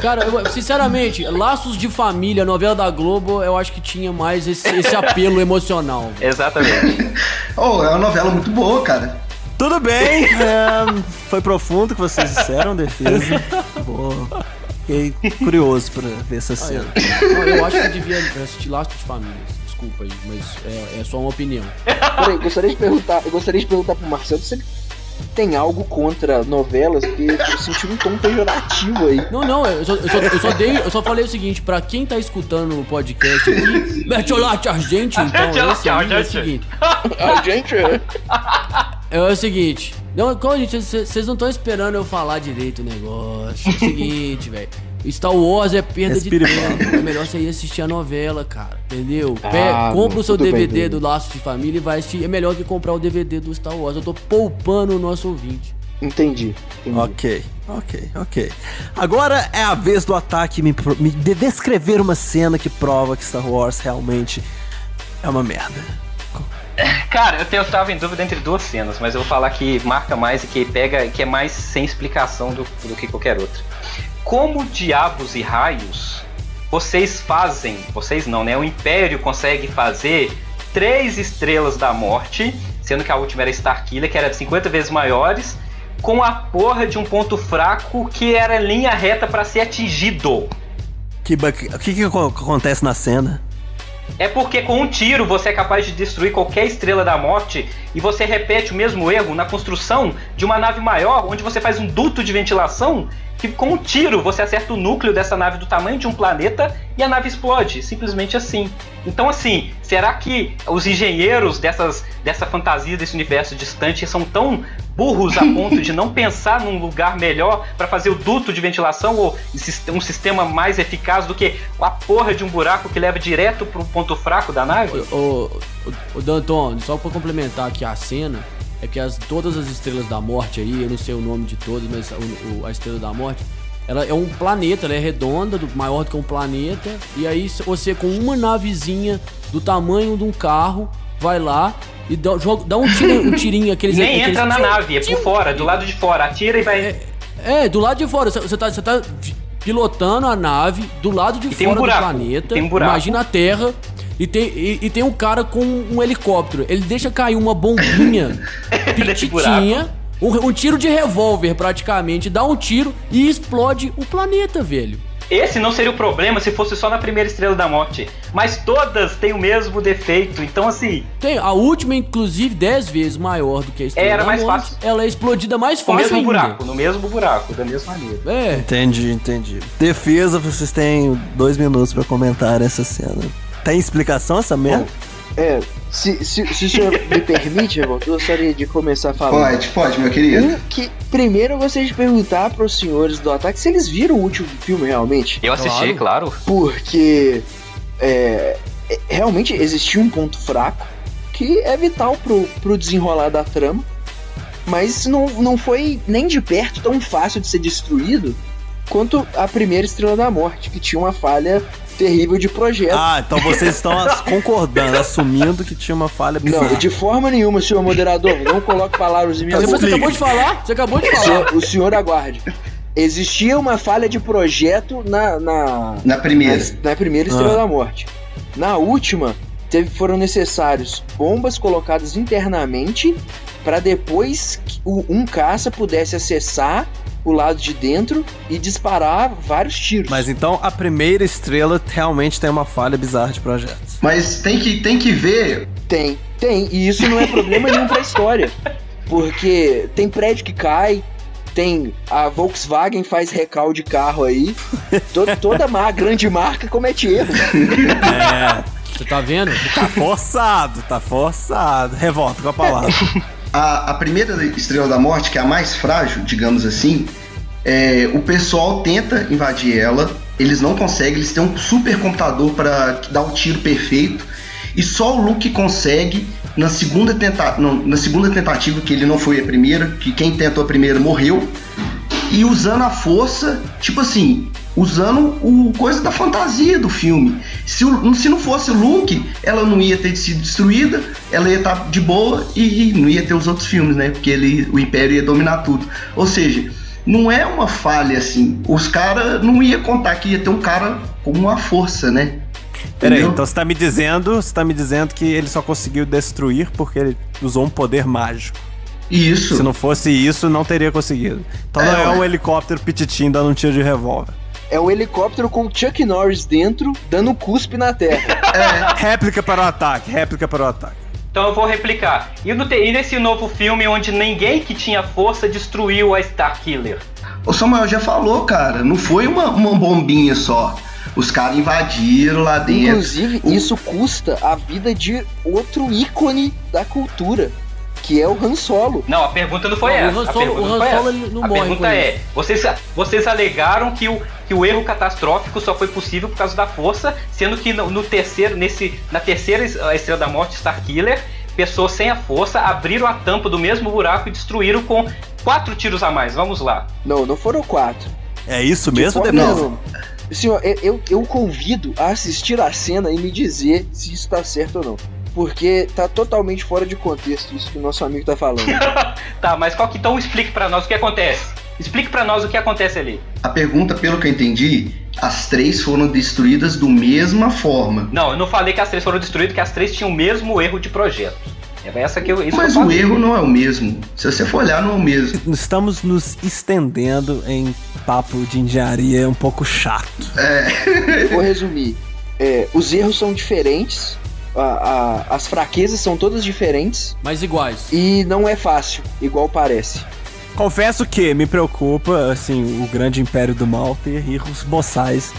Cara, sinceramente, Laços de Família, novela da Globo, eu acho que tinha mais esse apelo emocional. Exatamente. É uma novela muito boa, cara. Tudo bem, foi profundo o que vocês disseram, defesa. Boa. Fiquei curioso pra ver essa cena. Eu acho que devia assistir Laços de Família. Desculpa aí, mas é só uma opinião. Peraí, eu gostaria de perguntar pro Marcelo se ele tem algo contra novelas, porque eu senti um tom pejorativo aí. Não, eu só falei o seguinte, pra quem tá escutando o podcast aqui, Bertolatti Argenti, então, é o seguinte. Argenti? É o seguinte, vocês não estão esperando eu falar direito o negócio. É o seguinte, velho. Star Wars é perda de tempo. É melhor você ir assistir a novela, cara. Entendeu? Compra o seu DVD do Laços de Família e vai assistir. É melhor que comprar o DVD do Star Wars. Eu tô poupando o nosso ouvinte. Entendi. Ok. Agora é a vez do Ataque me descrever uma cena que prova que Star Wars realmente é uma merda. Cara, eu tava em dúvida entre duas cenas, mas eu vou falar que marca mais e que é mais sem explicação do que qualquer outra. Como diabos e raios vocês não, né? O Império consegue fazer 3 Estrelas da Morte, sendo que a última era Starkiller, que era 50 vezes maiores, com a porra de um ponto fraco que era linha reta pra ser atingido. O que acontece na cena? É porque com um tiro você é capaz de destruir qualquer Estrela da Morte e você repete o mesmo erro na construção de uma nave maior, onde você faz um duto de ventilação que com um tiro você acerta o núcleo dessa nave do tamanho de um planeta e a nave explode, simplesmente assim. Então assim, será que os engenheiros dessa fantasia, desse universo distante são tão burros a ponto de não pensar num lugar melhor para fazer o duto de ventilação ou um sistema mais eficaz do que a porra de um buraco que leva direto pro ponto fraco da nave? Ô Danton, só pra complementar aqui a cena, é que todas as Estrelas da Morte aí, eu não sei o nome de todas, mas a Estrela da Morte, ela é um planeta, ela é redonda, maior do que um planeta, e aí você com uma navezinha do tamanho de um carro, vai lá e dá um tirinho, aqueles... Nem entra na nave, é por fora, do lado de fora, atira e vai... do lado de fora, você tá pilotando a nave do lado de fora do planeta, tem um buraco. Imagina a Terra... E tem um cara com um helicóptero. Ele deixa cair uma bombinha petitinha, um tiro de revólver praticamente, dá um tiro e explode o planeta, velho. Esse não seria o problema se fosse só na primeira Estrela da Morte. Mas todas têm o mesmo defeito, então assim... Tem, a última, inclusive, 10 vezes maior do que a Estrela da Morte. Era mais fácil. Ela é explodida mais fácil no mesmo buraco, da mesma maneira. Entendi. Defesa, vocês têm 2 minutos pra comentar essa cena. Tem explicação essa merda? Se o senhor me permite, irmão, eu gostaria de começar falando. Pode, meu querido. Primeiro eu gostaria de perguntar pros senhores do Ataque se eles viram o último filme realmente. Eu assisti, claro. Porque realmente existia um ponto fraco que é vital pro desenrolar da trama, mas não foi nem de perto tão fácil de ser destruído quanto a primeira Estrela da Morte, que tinha uma falha terrível de projeto. Então vocês estão concordando, assumindo que tinha uma falha bizarra. Não, de forma nenhuma, senhor moderador. Não coloque palavras em minha boca. Você acabou de falar? O senhor aguarde. Existia uma falha de projeto na primeira Estrela da Morte. Na última, foram necessários bombas colocadas internamente para depois um caça pudesse acessar o lado de dentro e disparar vários tiros. Mas então a primeira estrela realmente tem uma falha bizarra de projeto. Mas tem que ver... Tem. E isso não é problema nenhum pra história. Porque tem prédio que cai, a Volkswagen faz recal de carro aí, toda grande marca comete erro. Você tá vendo? Tá forçado. Revolta com a palavra. A primeira Estrela da Morte, que é a mais frágil, digamos assim, o pessoal tenta invadir ela, eles não conseguem, eles têm um super computador para dar o tiro perfeito, e só o Luke consegue na segunda tentativa, que ele não foi a primeira, que quem tentou a primeira morreu, e usando a força, tipo assim, usando o coisa da fantasia do filme. Se não fosse o Luke, ela não ia ter sido destruída, ela ia estar de boa e não ia ter os outros filmes, né? Porque o Império ia dominar tudo. Ou seja, não é uma falha assim. Os caras não iam contar que ia ter um cara com uma força, né? Peraí, então você tá me dizendo que ele só conseguiu destruir porque ele usou um poder mágico. Isso. Se não fosse isso, não teria conseguido. Então não é um helicóptero pititinho dando um tiro de revólver. É um helicóptero com o Chuck Norris dentro, dando cuspe na terra. Réplica para o ataque. Então eu vou replicar. E nesse novo filme onde ninguém que tinha força destruiu a Starkiller? O Samuel já falou, cara. Não foi uma bombinha só. Os caras invadiram lá dentro. Inclusive, isso custa a vida de outro ícone da cultura, que é o Han Solo. Não, a pergunta não foi essa. A pergunta é, vocês alegaram que o erro catastrófico só foi possível por causa da força, sendo que na terceira Estrela da Morte, Starkiller, pessoas sem a força abriram a tampa do mesmo buraco e destruíram com 4 tiros a mais, vamos lá. Não foram 4. É isso mesmo, De Denis? forma- Senhor, eu convido a assistir a cena e me dizer se isso tá certo ou não. Porque tá totalmente fora de contexto isso que o nosso amigo tá falando. Tá, mas então explique pra nós o que acontece. Explique pra nós o que acontece ali. A pergunta, pelo que eu entendi, as 3 foram destruídas da mesma forma. Não, eu não falei que as 3 foram destruídas, que as 3 tinham o mesmo erro de projeto. É essa que eu, isso Mas que eu o falei. erro não é o mesmo. Se você for olhar, não é o mesmo. Estamos nos estendendo em papo de engenharia um pouco chato. Vou resumir. Os erros são diferentes, as fraquezas são todas diferentes Mas iguais. e não é fácil, igual parece. Confesso que me preocupa, assim, o grande império do mal ter erros boçais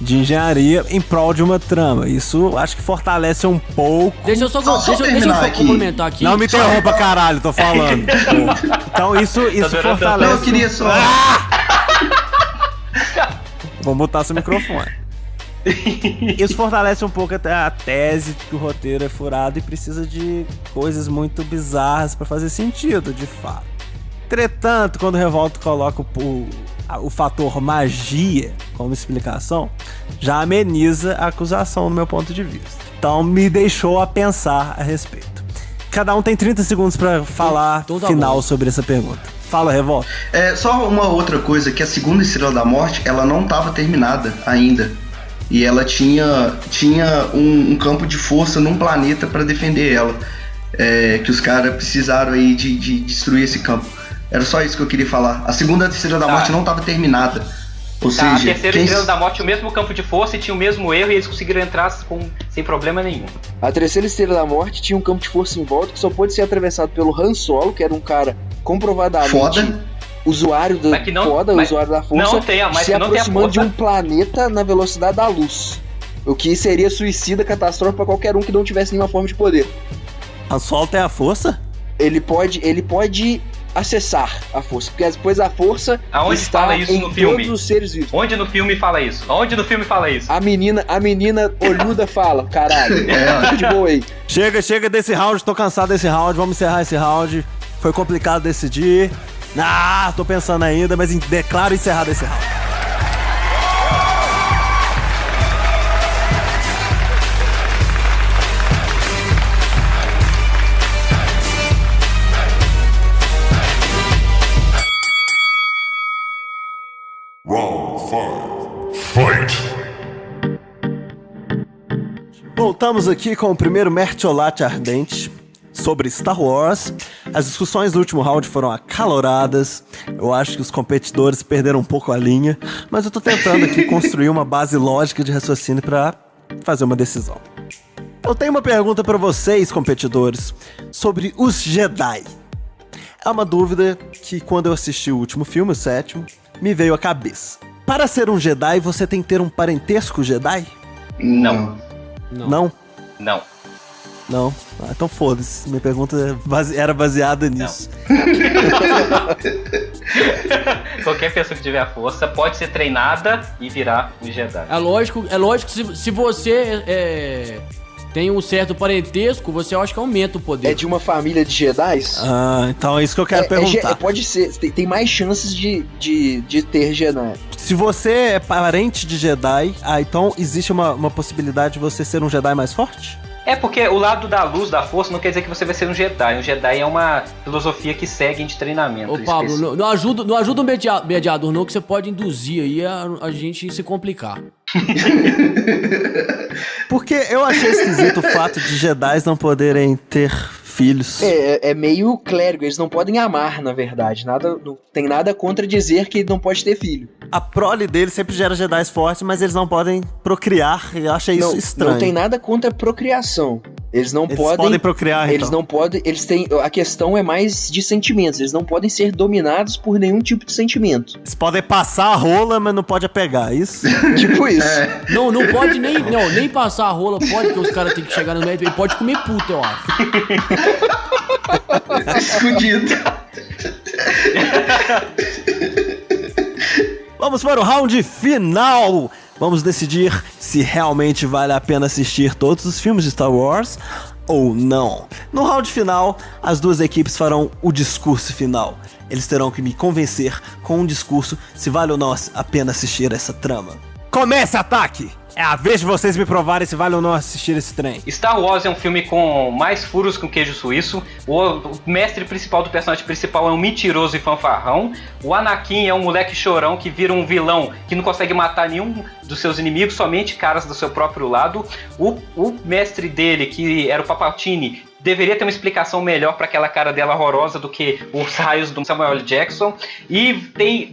de engenharia em prol de uma trama. Isso acho que fortalece um pouco. Deixa eu só, Só deixa eu terminar só aqui. complementar aqui. Não me interrompa, caralho, tô falando. Então isso durando fortalece. Não, eu queria só... Vou mutar seu microfone. Isso fortalece um pouco até a tese que o roteiro é furado e precisa de coisas muito bizarras pra fazer sentido, de fato. Entretanto, quando o Revolta coloca o fator magia como explicação, já ameniza a acusação do meu ponto de vista. Então me deixou a pensar a respeito. Cada um tem 30 segundos pra falar Então tá final bom. sobre essa pergunta. Fala, Revolta. Só uma outra coisa, que a segunda Estrela da Morte, ela não estava terminada ainda. E ela tinha um campo de força num planeta para defender ela. Que os caras precisaram aí de destruir esse campo. Era só isso que eu queria falar. A segunda Estrela da Morte não estava terminada. Ou Tá, a seja, terceira Estrela da Morte tinha o mesmo campo de força e tinha o mesmo erro e eles conseguiram entrar sem problema nenhum. A terceira Estrela da Morte tinha um campo de força em volta que só pôde ser atravessado pelo Han Solo, que era um cara comprovadamente Foda. usuário da Mas que não- mas usuário da força, não tem, mas se que não tem a aproximando de força. um planeta na velocidade da luz. O que seria suicida, catastrófico pra qualquer um que não tivesse nenhuma forma de poder. Han Solo tem a força? Ele pode acessar a força, porque depois a força Aonde está fala isso em no filme? todos os seres vivos. Onde no filme fala isso? Onde no filme fala isso? A menina olhuda fala, caralho, fica de boa aí. Chega desse round, tô cansado desse round, vamos encerrar esse round. Foi complicado decidir. Tô pensando ainda, mas declaro encerrado esse round. Round 5. Fight! Voltamos aqui com o primeiro Mertiolate Ardente sobre Star Wars. As discussões do último round foram acaloradas. Eu acho que os competidores perderam um pouco a linha, mas eu tô tentando aqui construir uma base lógica de raciocínio pra fazer uma decisão. Eu tenho uma pergunta pra vocês, competidores, sobre os Jedi. É uma dúvida que, quando eu assisti o último filme, o 7º, me veio à cabeça. Para ser um Jedi, você tem que ter um parentesco Jedi? Não. Não? Não. Não? Então foda-se. Minha pergunta era baseada nisso. Qualquer pessoa que tiver a força pode ser treinada e virar um Jedi. É lógico que se você tem um certo parentesco, você acha que aumenta o poder. É de uma família de Jedis? Então é isso que eu quero perguntar. Pode ser, tem mais chances de ter Jedi. Se você é parente de Jedi, então existe uma possibilidade de você ser um Jedi mais forte? É porque o lado da luz, da força, não quer dizer que você vai ser um Jedi. Um Jedi é uma filosofia que segue de treinamento. Ô Pablo, não ajuda o mediador não, que você pode induzir aí a gente se complicar. Porque eu achei esquisito o fato de Jedis não poderem ter filhos. É meio clérigo, eles não podem amar, na verdade. Não tem nada contra dizer que não pode ter filho. A prole deles sempre gera Jedis fortes, mas eles não podem procriar. Eu achei isso estranho. Não tem nada contra procriação. Eles podem procriar, eles então. não podem. Eles têm. A questão é mais de sentimentos. Eles não podem ser dominados por nenhum tipo de sentimento. Eles podem passar a rola, mas não pode apegar, é isso? Tipo isso. Não pode nem passar a rola, pode, porque os caras têm que chegar no médico. Ele pode comer puta, eu acho. Escondido. Vamos para o round final. Vamos decidir se realmente vale a pena assistir todos os filmes de Star Wars ou não. No round final, as duas equipes farão o discurso final. Eles terão que me convencer com um discurso se vale ou não a pena assistir essa trama. Comece ataque! É a vez de vocês me provarem se vale ou não assistir esse trem. Star Wars é um filme com mais furos que um queijo suíço. O mestre principal do personagem principal é um mentiroso e fanfarrão. O Anakin é um moleque chorão que vira um vilão que não consegue matar nenhum dos seus inimigos, somente caras do seu próprio lado. O mestre dele, que era o Palpatine, deveria ter uma explicação melhor para aquela cara dela horrorosa do que os raios do Samuel L. Jackson. E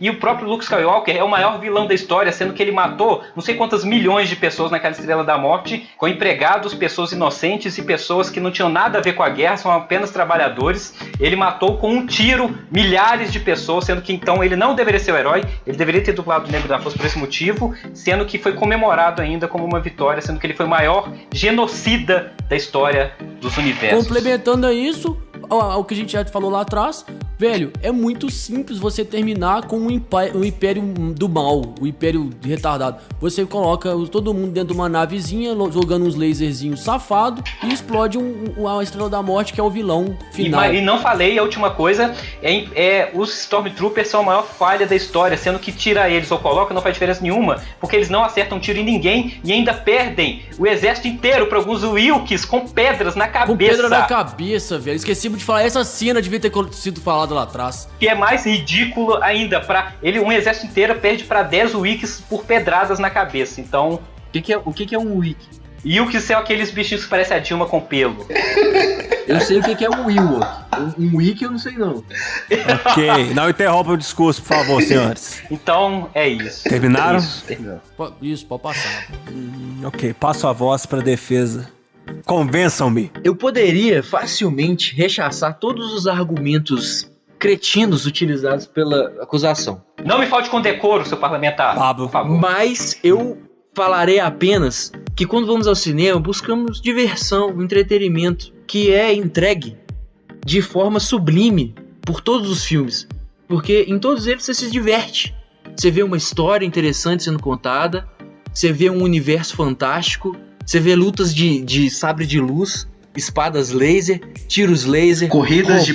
o próprio Luke Skywalker é o maior vilão da história, sendo que ele matou não sei quantas milhões de pessoas naquela Estrela da Morte, com empregados, pessoas inocentes e pessoas que não tinham nada a ver com a guerra, são apenas trabalhadores. Ele matou com um tiro milhares de pessoas, sendo que então ele não deveria ser o herói, ele deveria ter dublado o Negro da Força por esse motivo, sendo que foi comemorado ainda como uma vitória, sendo que ele foi o maior genocida da história dos universos. Complementando a isso, o que a gente já falou lá atrás, velho, é muito simples você terminar com um império do mal, o império retardado. Você coloca todo mundo dentro de uma navezinha, jogando uns laserzinhos safados e explode a Estrela da Morte, que é o vilão final. E não falei, a última coisa, os Stormtroopers são a maior falha da história, sendo que tira eles ou coloca não faz diferença nenhuma, porque eles não acertam tiro em ninguém e ainda perdem o exército inteiro para alguns Wilkes com pedras na cabeça. Com pedra na cabeça, velho. Esqueci de falar, essa cena devia ter sido falada lá atrás. Que é mais ridículo ainda, um exército inteiro perde para 10 Wilkes por pedradas na cabeça, então... O que é um Wiki? Wilkes são aqueles bichinhos que parecem a Dilma com pelo. Eu sei o que é um Ewok. Um Wiki eu não sei não. Ok, não interrompa o discurso, por favor, senhores. Então, é isso. Terminaram? Isso, pode passar. Ok, passo a voz pra defesa. Convençam-me. Eu poderia facilmente rechaçar todos os argumentos cretinos utilizados pela acusação. Não me falte com decoro, seu parlamentar. Pablo. Por favor. Mas eu falarei apenas que quando vamos ao cinema buscamos diversão, entretenimento, que é entregue de forma sublime por todos os filmes. Porque em todos eles você se diverte. Você vê uma história interessante sendo contada, você vê um universo fantástico, você vê lutas de sabre de luz, espadas laser, tiros laser, corridas de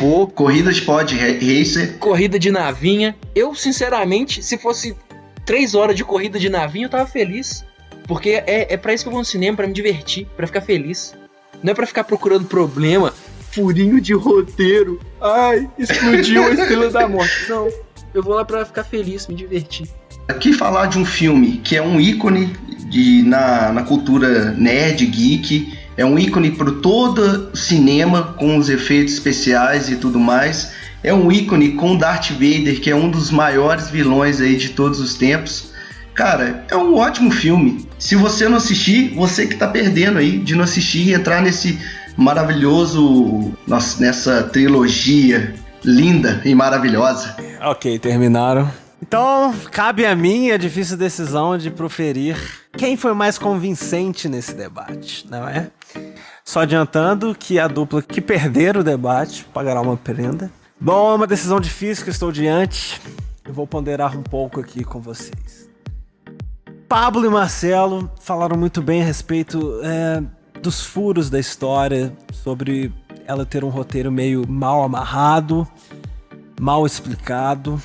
pod racer, corrida de navinha. Eu, sinceramente, se fosse 3 horas de corrida de navinha, eu tava feliz. Porque é pra isso que eu vou no cinema, pra me divertir, pra ficar feliz. Não é pra ficar procurando problema, furinho de roteiro. Ai, explodiu a Estrela da Morte. Não, eu vou lá pra ficar feliz, me divertir. Aqui falar de um filme que é um ícone na cultura nerd, geek, é um ícone para todo cinema, com os efeitos especiais e tudo mais. É um ícone com Darth Vader, que é um dos maiores vilões aí de todos os tempos. Cara, é um ótimo filme. Se você não assistir, você que tá perdendo aí de não assistir e entrar nesse maravilhoso, nessa trilogia linda e maravilhosa. Ok, terminaram. Então, cabe a mim a difícil decisão de proferir quem foi mais convincente nesse debate, não é? Só adiantando que a dupla que perder o debate pagará uma prenda. Bom, é uma decisão difícil que eu estou diante. Eu vou ponderar um pouco aqui com vocês. Pablo e Marcelo falaram muito bem a respeito dos furos da história, sobre ela ter um roteiro meio mal amarrado, mal explicado,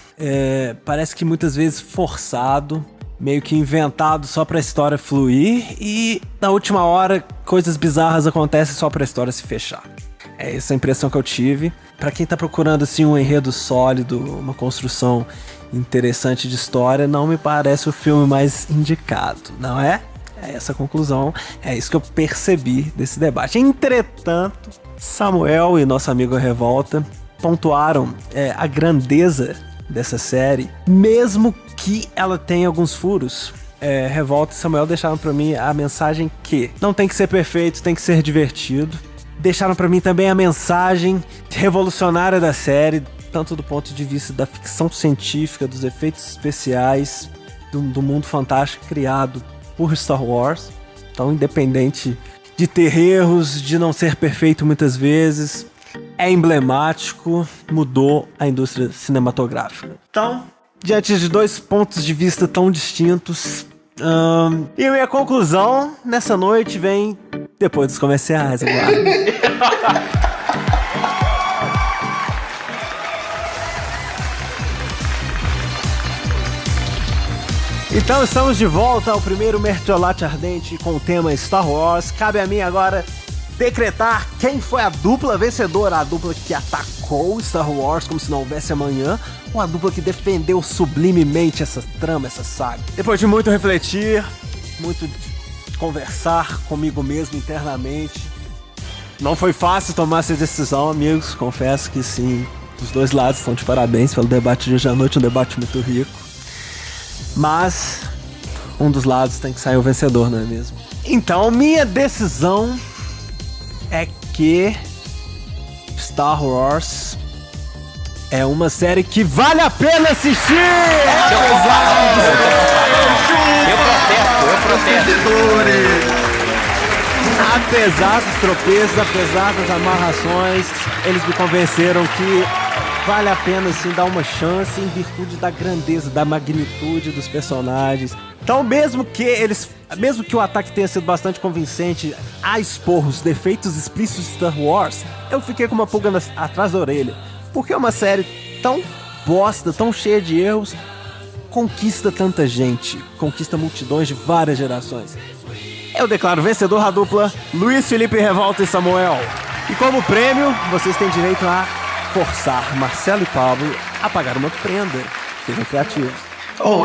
parece que muitas vezes forçado, meio que inventado só pra história fluir, e na última hora coisas bizarras acontecem só pra história se fechar. É essa a impressão que eu tive. Pra quem tá procurando assim um enredo sólido, uma construção interessante de história, não me parece o filme mais indicado, não é? É essa a conclusão, é isso que eu percebi desse debate. Entretanto, Samuel e nosso amigo Revolta pontuaram a grandeza dessa série, mesmo que ela tenha alguns furos. Revolta e Samuel deixaram pra mim a mensagem que não tem que ser perfeito, tem que ser divertido. Deixaram pra mim também a mensagem revolucionária da série, tanto do ponto de vista da ficção científica, dos efeitos especiais, do mundo fantástico criado por Star Wars. Então, independente de ter erros, de não ser perfeito muitas vezes, é emblemático, mudou a indústria cinematográfica. Então, diante de 2 pontos de vista tão distintos, e a minha conclusão nessa noite vem depois dos comerciais, aguarde. Então estamos de volta ao primeiro Mertiolate Ardente com o tema Star Wars. Cabe a mim agora decretar quem foi a dupla vencedora, a dupla que atacou Star Wars como se não houvesse amanhã, ou a dupla que defendeu sublimemente essa trama, essa saga. Depois de muito refletir, muito conversar comigo mesmo internamente, não foi fácil tomar essa decisão, amigos. Confesso que sim, os dois lados estão de parabéns pelo debate de hoje à noite, um debate muito rico. Mas um dos lados tem que sair o vencedor, não é mesmo? Então, minha decisão é que Star Wars é uma série que vale a pena assistir! Eu protesto. Apesar dos tropeços, apesar das amarrações, eles me convenceram que vale a pena sim dar uma chance em virtude da grandeza, da magnitude dos personagens. Então, mesmo que o ataque tenha sido bastante convincente a expor os defeitos explícitos de Star Wars, eu fiquei com uma pulga atrás da orelha. Porque é uma série tão bosta, tão cheia de erros, conquista tanta gente, conquista multidões de várias gerações. Eu declaro vencedor a dupla Luiz Felipe Revolta e Samuel. E como prêmio, vocês têm direito a forçar Marcelo e Pablo a pagar uma prenda. Sejam criativos.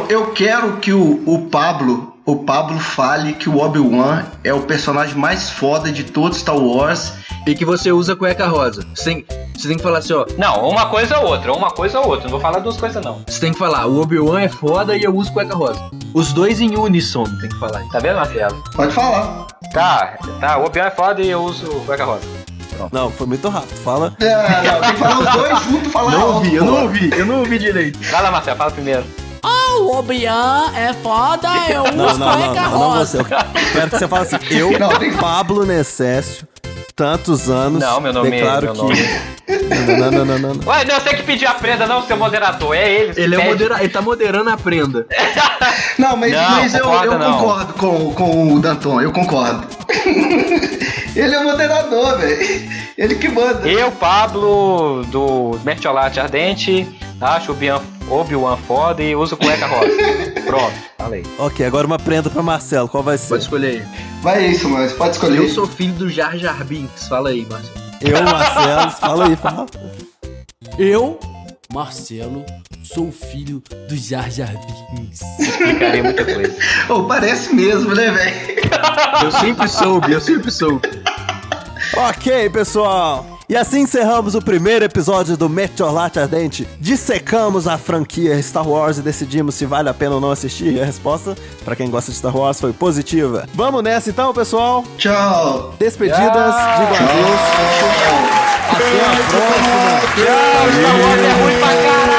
Eu quero que o Pablo fale que o Obi-Wan é o personagem mais foda de todo Star Wars. E que você usa cueca rosa. Você tem que falar assim, ó. Não, uma coisa ou outra. Não vou falar duas coisas, não. Você tem que falar, o Obi-Wan é foda e eu uso cueca rosa. Os dois em uníssono tem que falar. Tá vendo, Marcelo? Pode falar. Tá, o Obi-Wan é foda e eu uso cueca rosa. Não, foi muito rápido. Fala. Não, tem que falar os dois juntos, falar alto. Eu não ouvi direito. Vai lá, Marcelo, fala primeiro. O Obi-Wan é foda, eu uso cueca Não rosa. você. Eu quero que você fale assim. Eu, Pablo Necessio, tantos anos. Não, meu nome declaro é. que. Não. Ué, não, você tem que pedir a prenda, não, seu moderador. É ele. Ele tá moderando a prenda. Não, mas eu não. concordo com o Danton, eu concordo. Ele é o moderador, velho. Ele que manda. Eu, Pablo, do Mertiolate Ardente, acho o Obi-Wan foda e uso cueca rosa. Pronto, falei. Ok, agora uma prenda pra Marcelo. Qual vai ser? Pode escolher aí. Vai isso, mas pode escolher. Eu sou filho do Jar Jar Binks. Fala aí, Marcelo. Eu, Marcelo. Fala aí, fala. Eu, Marcelo, sou filho do Jar Jar Binks. Explicaria muita coisa. Parece mesmo, né, velho? Eu sempre soube. Ok, pessoal. E assim encerramos o primeiro episódio do Mertiolate Ardente. Dissecamos a franquia Star Wars e decidimos se vale a pena ou não assistir. E a resposta, pra quem gosta de Star Wars, foi positiva. Vamos nessa então, pessoal? Tchau. Despedidas, digam adeus. Até a próxima. Star Wars é ruim pra caralho.